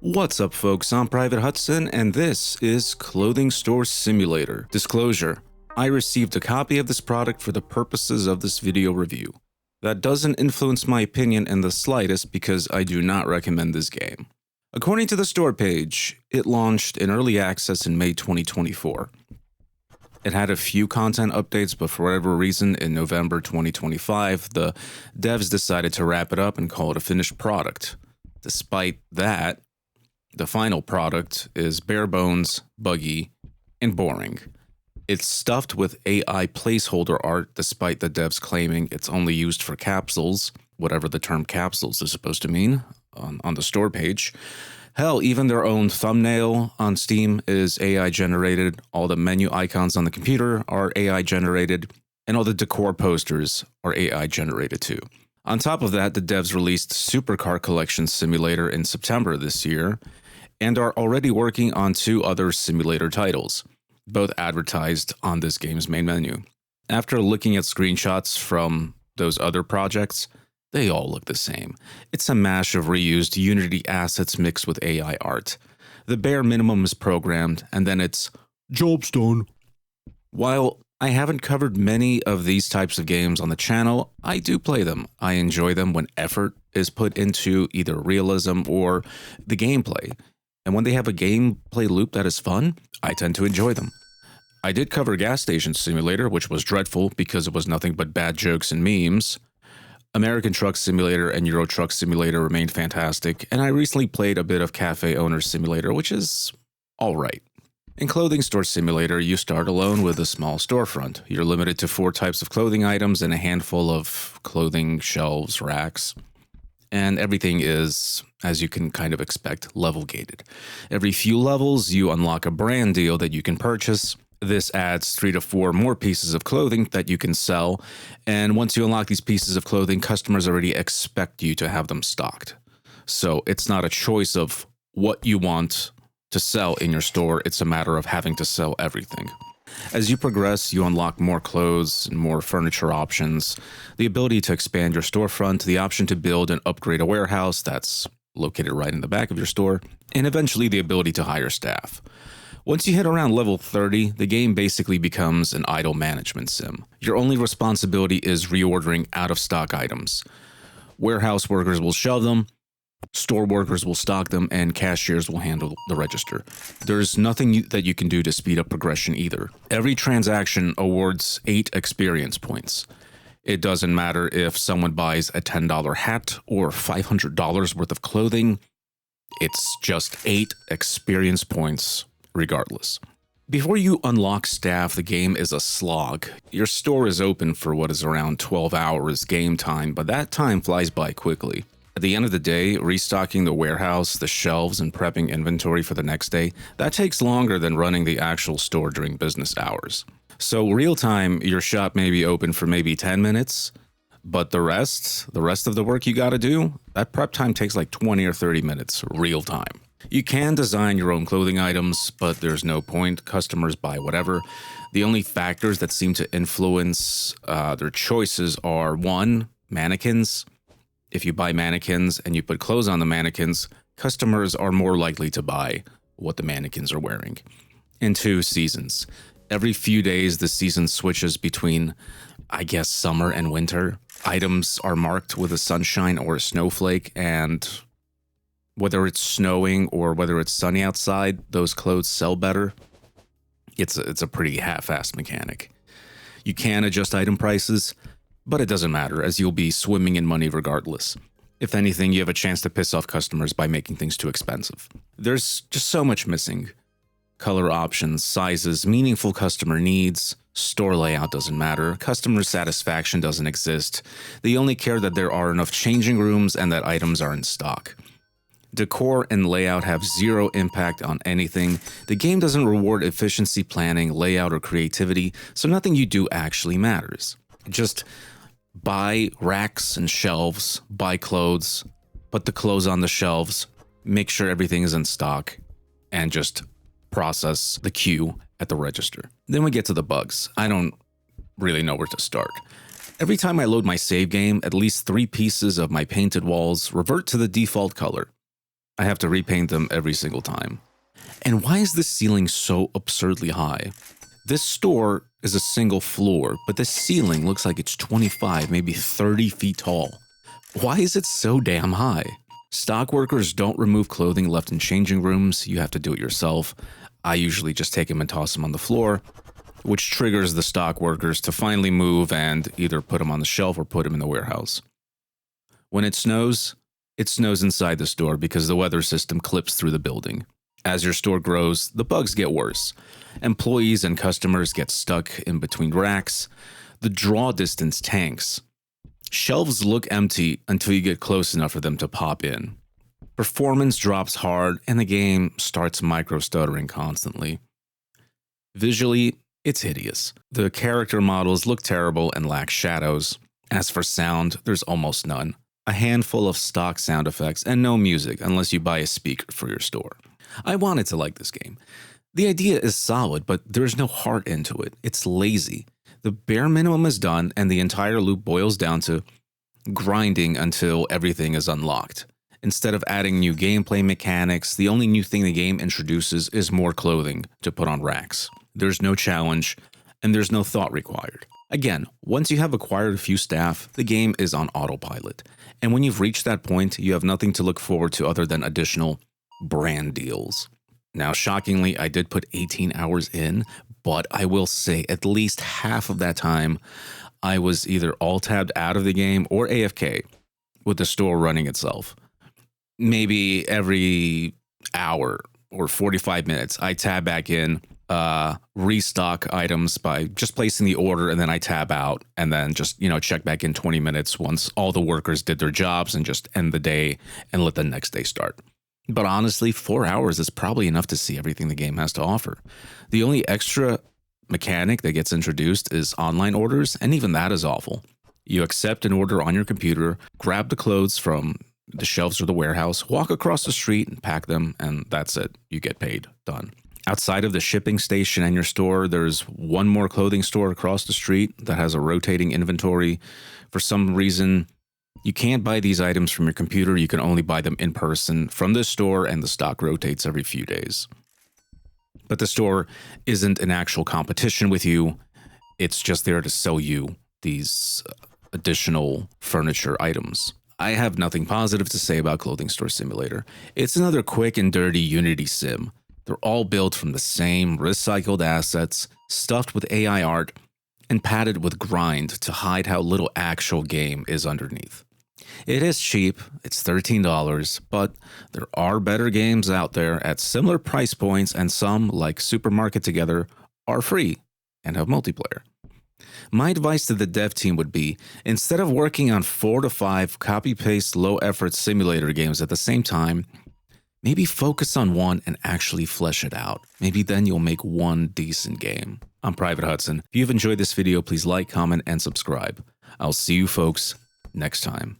What's up, folks? I'm Private Hudson, and this is Clothing Store Simulator. Disclosure: I received a copy of this product for the purposes of this video review. That doesn't influence my opinion in the slightest because I do not recommend this game. According to the store page, it launched in early access in May 2024. It had a few content updates, but for whatever reason, in November 2025, the devs decided to wrap it up and call it a finished product. Despite that, the final product is barebones, buggy, and boring. It's stuffed with AI placeholder art, despite the devs claiming it's only used for capsules, whatever the term capsules is supposed to mean, on the store page. Hell, even their own thumbnail on Steam is AI generated, all the menu icons on the computer are AI generated, and all the decor posters are AI generated too. On top of that, the devs released Supercar Collection Simulator in September this year, and are already working on 2 other simulator titles, both advertised on this game's main menu. After looking at screenshots from those other projects, they all look the same. It's a mash of reused Unity assets mixed with AI art. The bare minimum is programmed, and then it's job's done. While I haven't covered many of these types of games on the channel, I do play them. I enjoy them when effort is put into either realism or the gameplay. And when they have a gameplay loop that is fun, I tend to enjoy them. I did cover Gas Station Simulator, which was dreadful because it was nothing but bad jokes and memes. American Truck Simulator and Euro Truck Simulator remained fantastic, and I recently played a bit of Cafe Owner Simulator, which is alright. In Clothing Store Simulator, you start alone with a small storefront. You're limited to 4 types of clothing items and a handful of clothing shelves, racks. And everything is, as you can kind of expect, level gated. Every few levels, you unlock a brand deal that you can purchase. This adds 3 to 4 more pieces of clothing that you can sell. And once you unlock these pieces of clothing, customers already expect you to have them stocked. So it's not a choice of what you want to sell in your store. It's a matter of having to sell everything. As you progress, you unlock more clothes and more furniture options, the ability to expand your storefront, the option to build and upgrade a warehouse that's located right in the back of your store, and eventually the ability to hire staff. Once you hit around level 30, the game basically becomes an idle management sim. Your only responsibility is reordering out-of-stock items. Warehouse workers will shelve them, store workers will stock them, and cashiers will handle the register. There's nothing that you can do to speed up progression either. Every transaction awards 8 experience points. It doesn't matter if someone buys a $10 hat or $500 worth of clothing. It's just 8 experience points regardless. Before you unlock staff, the game is a slog. Your store is open for what is around 12 hours game time, but that time flies by quickly. At the end of the day, restocking the warehouse, the shelves, and prepping inventory for the next day, that takes longer than running the actual store during business hours. So real time, your shop may be open for maybe 10 minutes, but the rest of the work you gotta do, that prep time takes like 20 or 30 minutes, real time. You can design your own clothing items, but there's no point. Customers buy whatever. The only factors that seem to influence their choices are 1, mannequins. If you buy mannequins and you put clothes on the mannequins, customers are more likely to buy what the mannequins are wearing. And 2, seasons. Every few days, the season switches between, I guess, summer and winter. Items are marked with a sunshine or a snowflake, and whether it's snowing or whether it's sunny outside, those clothes sell better. It's a pretty half-assed mechanic. You can adjust item prices, but it doesn't matter, as you'll be swimming in money regardless. If anything, you have a chance to piss off customers by making things too expensive. There's just so much missing. Color options, sizes, meaningful customer needs, store layout doesn't matter, customer satisfaction doesn't exist. They only care that there are enough changing rooms and that items are in stock. Decor and layout have 0 impact on anything. The game doesn't reward efficiency planning, layout, or creativity, so nothing you do actually matters. Just buy racks and shelves, buy clothes, put the clothes on the shelves, make sure everything is in stock, and just process the queue at the register. Then we get to the bugs. I don't really know where to start. Every time I load my save game, at least 3 pieces of my painted walls revert to the default color. I have to repaint them every single time. And why is this ceiling so absurdly high? This store is a single floor, but the ceiling looks like it's 25, maybe 30 feet tall. Why is it so damn high? Stock workers don't remove clothing left in changing rooms. You have to do it yourself. I usually just take them and toss them on the floor, which triggers the stock workers to finally move and either put them on the shelf or put them in the warehouse. When it snows inside the store because the weather system clips through the building. As your store grows, the bugs get worse. Employees and customers get stuck in between racks. The draw distance tanks. Shelves look empty until you get close enough for them to pop in. Performance drops hard, and the game starts micro-stuttering constantly. Visually, it's hideous. The character models look terrible and lack shadows. As for sound, there's almost none. A handful of stock sound effects and no music unless you buy a speaker for your store. I wanted to like this game. The idea is solid, but there's no heart into it. It's lazy. The bare minimum is done, and the entire loop boils down to grinding until everything is unlocked. Instead of adding new gameplay mechanics, the only new thing the game introduces is more clothing to put on racks. There's no challenge, and there's no thought required. Again, once you have acquired a few staff, the game is on autopilot. And when you've reached that point, you have nothing to look forward to other than additional brand deals. Now, shockingly, I did put 18 hours in, but I will say at least half of that time, I was either alt-tabbed out of the game or AFK, with the store running itself. Maybe every hour or 45 minutes, I tab back in, restock items by just placing the order, and then I tab out and then just, check back in 20 minutes once all the workers did their jobs and just end the day and let the next day start. But honestly, 4 hours is probably enough to see everything the game has to offer. The only extra mechanic that gets introduced is online orders, and even that is awful. You accept an order on your computer, grab the clothes from the shelves or the warehouse, walk across the street and pack them, and that's it. You get paid. Done. Outside of the shipping station and your store, there's one more clothing store across the street that has a rotating inventory. For some reason, you can't buy these items from your computer. You can only buy them in person from this store, and the stock rotates every few days. But the store isn't an actual competition with you. It's just there to sell you these additional furniture items. I have nothing positive to say about Clothing Store Simulator. It's another quick and dirty Unity sim. They're all built from the same recycled assets, stuffed with AI art, and padded with grind to hide how little actual game is underneath. It is cheap, it's $13, but there are better games out there at similar price points, and some, like Supermarket Together, are free and have multiplayer. My advice to the dev team would be, instead of working on 4 to 5 copy-paste low-effort simulator games at the same time, maybe focus on one and actually flesh it out. Maybe then you'll make one decent game. I'm Private Hudson. If you've enjoyed this video, please like, comment, and subscribe. I'll see you folks next time.